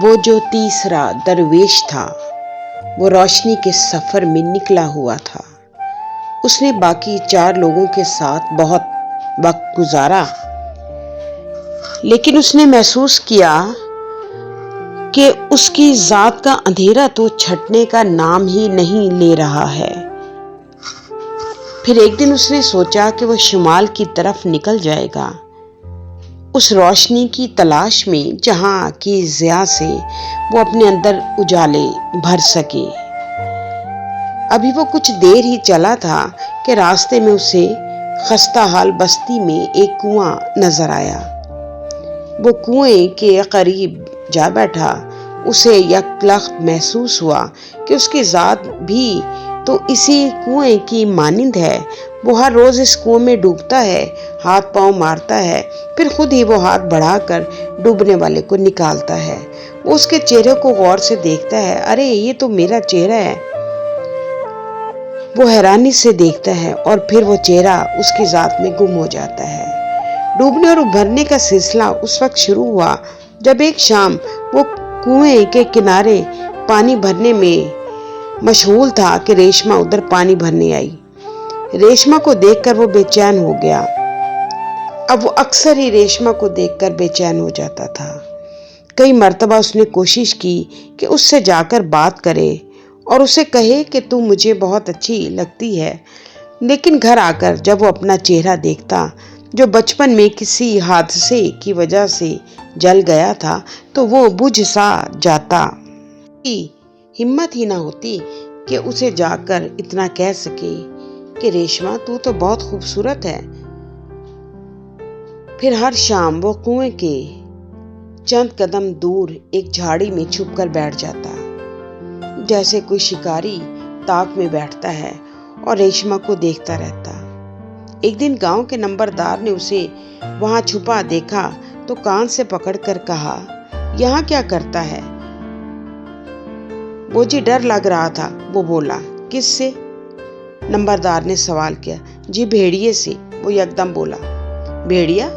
وہ جو تیسرا درویش تھا وہ روشنی کے سفر میں نکلا ہوا تھا۔ اس نے باقی 4 لوگوں کے ساتھ بہت وقت گزارا، لیکن اس نے محسوس کیا کہ اس کی ذات کا اندھیرا تو چھٹنے کا نام ہی نہیں لے رہا ہے۔ پھر ایک دن اس نے سوچا کہ وہ شمال کی طرف نکل جائے گا، اس روشنی کی تلاش میں جہاں کی ضیاء سے وہ اپنے اندر اجالے بھر سکے۔ ابھی وہ کچھ دیر ہی چلا تھا کہ راستے میں اسے خستہ حال بستی میں ایک کنواں نظر آیا۔ وہ کنویں کے قریب جا بیٹھا۔ اسے یکلخت محسوس ہوا کہ اس کی ذات بھی تو اسی کنویں کی مانند ہے۔ وہ ہر روز اس کنویں میں ڈوبتا ہے، ہاتھ پاؤں مارتا ہے، پھر خود ہی وہ ہاتھ بڑھا کر ڈوبنے والے کو نکالتا ہے۔ وہ اس کے چہرے کو غور سے دیکھتا ہے۔ ارے یہ تو میرا چہرہ ہے۔ وہ حیرانی سے دیکھتا ہے اور پھر وہ چہرہ اس کی ذات میں گم ہو جاتا ہے۔ ڈوبنے اور ابھرنے کا سلسلہ اس وقت شروع ہوا جب ایک شام وہ کنویں کے کنارے پانی بھرنے میں مشغول تھا کہ ریشما ادھر پانی بھرنے آئی۔ ریشما کو دیکھ کر وہ بے چین ہو گیا۔ اب وہ اکثر ہی ریشما کو دیکھ کر بے چین ہو جاتا تھا۔ کئی مرتبہ اس نے کوشش کی کہ اس سے جا کر بات کرے اور اسے کہے کہ تم مجھے بہت اچھی لگتی ہے، لیکن گھر آ کر جب وہ اپنا چہرہ دیکھتا جو بچپن میں کسی حادثے کی وجہ سے جل گیا تھا تو وہ بجھ سا جاتا۔ ہمت ہی نہ ہوتی کہ اسے جا کر اتنا کہہ سکے کہ ریشما تو بہت خوبصورت ہے۔ پھر ہر شام وہ کنویں کے چند قدم دور ایک جھاڑی میں چھپ کر بیٹھ جاتا، جیسے کوئی شکاری تاک میں بیٹھتا ہے اور ریشما کو دیکھتا رہتا۔ ایک دن گاؤں کے نمبردار نے اسے وہاں چھپا دیکھا تو کان سے پکڑ کر کہا، یہاں کیا کرتا ہے؟ وہ جی ڈر لگ رہا تھا، وہ بولا۔ کس سے؟ نمبردار نے سوال کیا۔ جی بھیڑیے سے، وہ یکدم بولا۔ بھیڑیا؟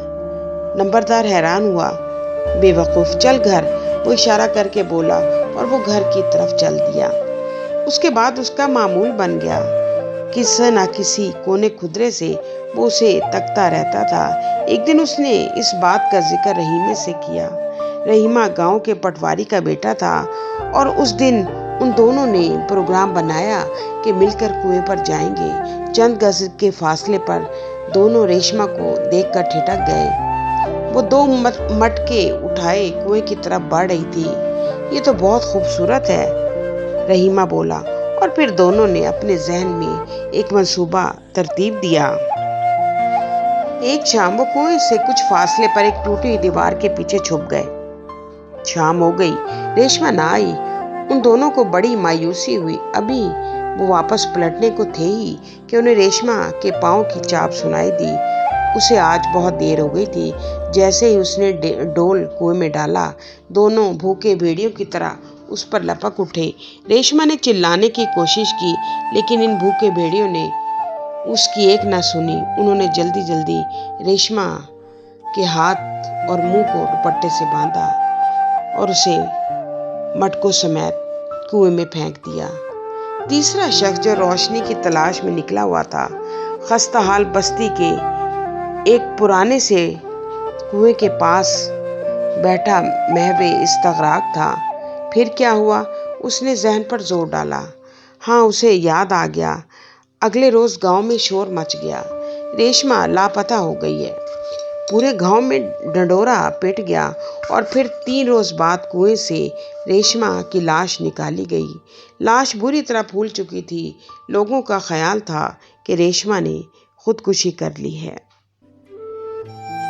نمبردار حیران ہوا۔ بے وقوف، چل گھر، وہ اشارہ کر کے بولا اور وہ گھر کی طرف چل دیا۔ اس کے بعد اس کا معمول بن گیا، کسی نہ کسی کونے خدرے سے وہ اسے تکتا رہتا تھا۔ ایک دن اس نے اس بات کا ذکر رحیمہ سے کیا۔ رحیمہ گاؤں کے پٹواری کا بیٹا تھا اور اس دن ان دونوں نے پروگرام بنایا کہ مل کر کنویں پر جائیں گے۔ چند گز کے فاصلے پر دونوں ریشما کو دیکھ کر ٹھٹک گئے۔ وہ 2 مٹکے اٹھائے کنویں کی طرف بڑھ رہی تھی۔ یہ تو بہت خوبصورت ہے، رحیمہ بولا، اور پھر دونوں نے اپنے ذہن میں ایک منصوبہ ترتیب دیا۔ ایک شام وہ کنویں سے کچھ فاصلے پر ایک ٹوٹی دیوار کے پیچھے چھپ گئے۔ شام ہو گئی، ریشما نہ آئی۔ ان دونوں کو بڑی مایوسی ہوئی۔ ابھی وہ واپس پلٹنے کو تھے ہی کہ انہیں ریشما کے پاؤں کی چاپ سنائی دی۔ اسے آج بہت دیر ہو گئی تھی۔ جیسے ہی اس نے ڈول کنویں میں ڈالا، دونوں بھوکے بھیڑیوں کی طرح اس پر لپک اٹھے۔ ریشما نے چلانے کی کوشش کی، لیکن ان بھوکے بھیڑیوں نے اس کی ایک نہ سنی۔ انہوں نے جلدی جلدی ریشما کے ہاتھ اور منہ کو دوپٹے سے باندھا اور اسے مٹکوں سمیت کنویں میں پھینک دیا۔ تیسرا شخص جو روشنی کی تلاش میں نکلا ہوا تھا، خستہ حال بستی کے ایک پرانے سے کنویں کے پاس بیٹھا محو استغراق تھا۔ پھر کیا ہوا؟ اس نے ذہن پر زور ڈالا۔ ہاں، اسے یاد آ گیا۔ اگلے روز گاؤں میں شور مچ گیا، ریشما لاپتہ ہو گئی ہے۔ پورے گاؤں میں ڈنڈورا پٹ گیا اور پھر 3 روز بعد کنویں سے ریشما کی لاش نکالی گئی۔ لاش بری طرح پھول چکی تھی۔ لوگوں کا خیال تھا کہ ریشما نے خودکشی کر لی ہے۔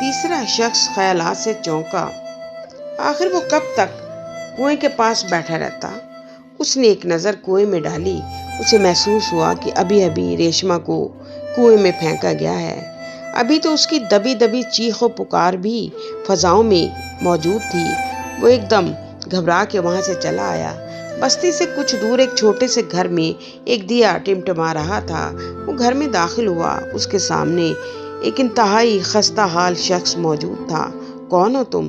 تیسرا شخص خیالات سے چونکا۔ آخر وہ کب تک کنویں کے پاس بیٹھا رہتا؟ اس نے ایک نظر کنویں میں ڈالی۔ اسے محسوس ہوا کہ ابھی ابھی ریشما کو کنویں میں پھینکا گیا ہے۔ ابھی تو اس کی دبی دبی چیخ و پکار بھی فضاؤں میں موجود تھی۔ وہ ایک دم گھبرا کے وہاں سے چلا آیا۔ بستی سے کچھ دور ایک چھوٹے سے گھر میں ایک دیا ٹمٹما رہا تھا۔ وہ گھر میں داخل ہوا۔ اس کے سامنے ایک انتہائی خستہ حال شخص موجود تھا۔ کون ہو تم؟